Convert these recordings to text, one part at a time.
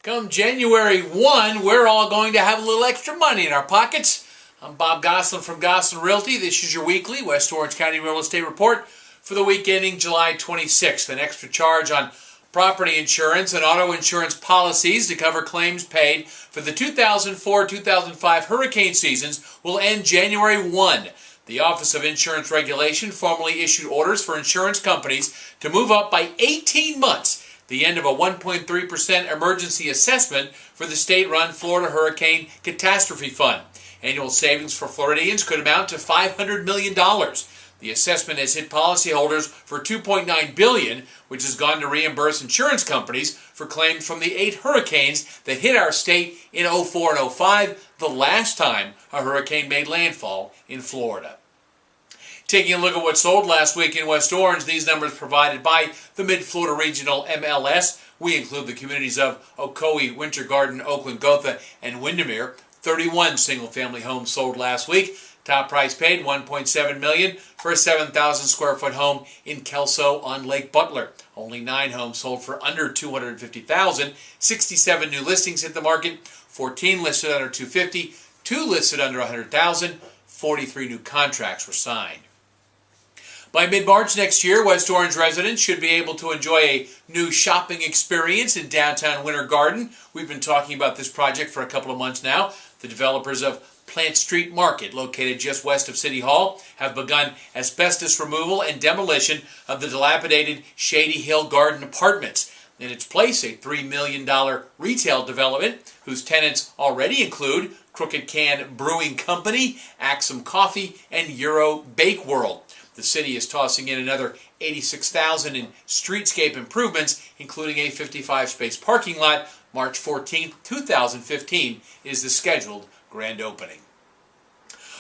Come January 1, we're all going to have a little extra money in our pockets. I'm Bob Gosselin from Gosselin Realty. This is your weekly West Orange County Real Estate Report for the week ending July 26th. An extra charge on property insurance and auto insurance policies to cover claims paid for the 2004-2005 hurricane seasons will end January 1. The Office of Insurance Regulation formally issued orders for insurance companies to move up by 18 months the end of a 1.3% emergency assessment for the state-run Florida Hurricane Catastrophe Fund. Annual savings for Floridians could amount to $500 million. The assessment has hit policyholders for $2.9 billion, which has gone to reimburse insurance companies for claims from the 8 hurricanes that hit our state in 2004 and 2005, the last time a hurricane made landfall in Florida. Taking a look at what sold last week in West Orange, these numbers provided by the Mid-Florida Regional MLS. We include the communities of Ocoee, Winter Garden, Oakland, Gotha, and Windermere. 31 single-family homes sold last week. Top price paid $1.7 million for a 7,000 square foot home in Kelso on Lake Butler. Only 9 homes sold for under $250,000. 67 new listings hit the market. 14 listed under $250,000. 2 listed under $100,000. 43 new contracts were signed. By mid-March next year, West Orange residents should be able to enjoy a new shopping experience in downtown Winter Garden. We've been talking about this project for a couple of months now. The developers of Plant Street Market, located just west of City Hall, have begun asbestos removal and demolition of the dilapidated Shady Hill Garden Apartments. In its place, a $3 million retail development whose tenants already include Crooked Can Brewing Company, Axum Coffee, and Euro Bake World. The city is tossing in another $86,000 in streetscape improvements, including a 55-space parking lot. March 14, 2015 is the scheduled grand opening.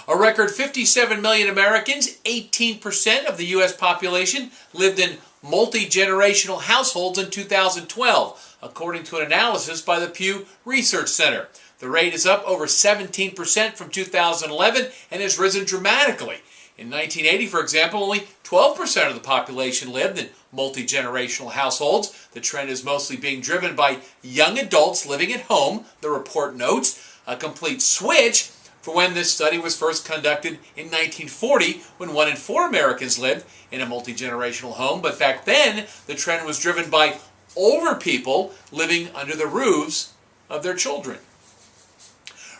A record 57 million Americans, 18% of the U.S. population, lived in multi-generational households in 2012, according to an analysis by the Pew Research Center. The rate is up over 17% from 2011 and has risen dramatically. In 1980, for example, only 12% of the population lived in multi-generational households. The trend is mostly being driven by young adults living at home, the report notes, a complete switch for when this study was first conducted in 1940, when 1 in 4 Americans lived in a multi-generational home. But back then, the trend was driven by older people living under the roofs of their children.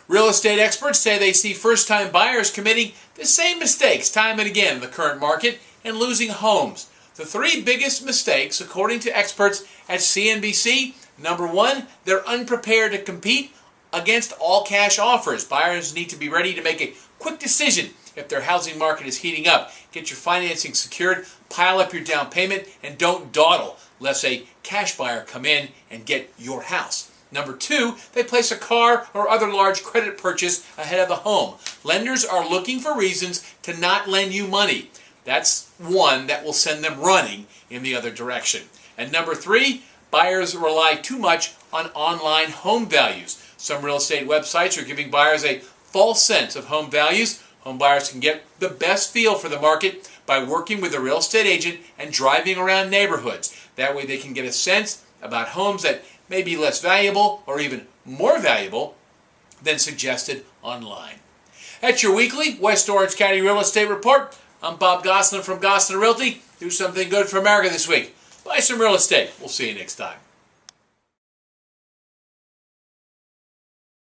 Real estate experts say they see first-time buyers committing the same mistakes time and again in the current market and losing homes. The 3 biggest mistakes, according to experts at CNBC, number 1, they're unprepared to compete against all-cash offers. Buyers need to be ready to make a quick decision if their housing market is heating up. Get your financing secured, pile up your down payment, and don't dawdle, lest a cash buyer come in and get your house. Number 2, they place a car or other large credit purchase ahead of the home. Lenders are looking for reasons to not lend you money. That's one that will send them running in the other direction. And number 3, buyers rely too much on online home values. Some real estate websites are giving buyers a false sense of home values. Home buyers can get the best feel for the market by working with a real estate agent and driving around neighborhoods. That way they can get a sense about homes that may be less valuable or even more valuable than suggested online. That's your weekly West Orange County Real Estate Report. I'm Bob Gosselin from Gosselin Realty. Do something good for America this week. Buy some real estate. We'll see you next time.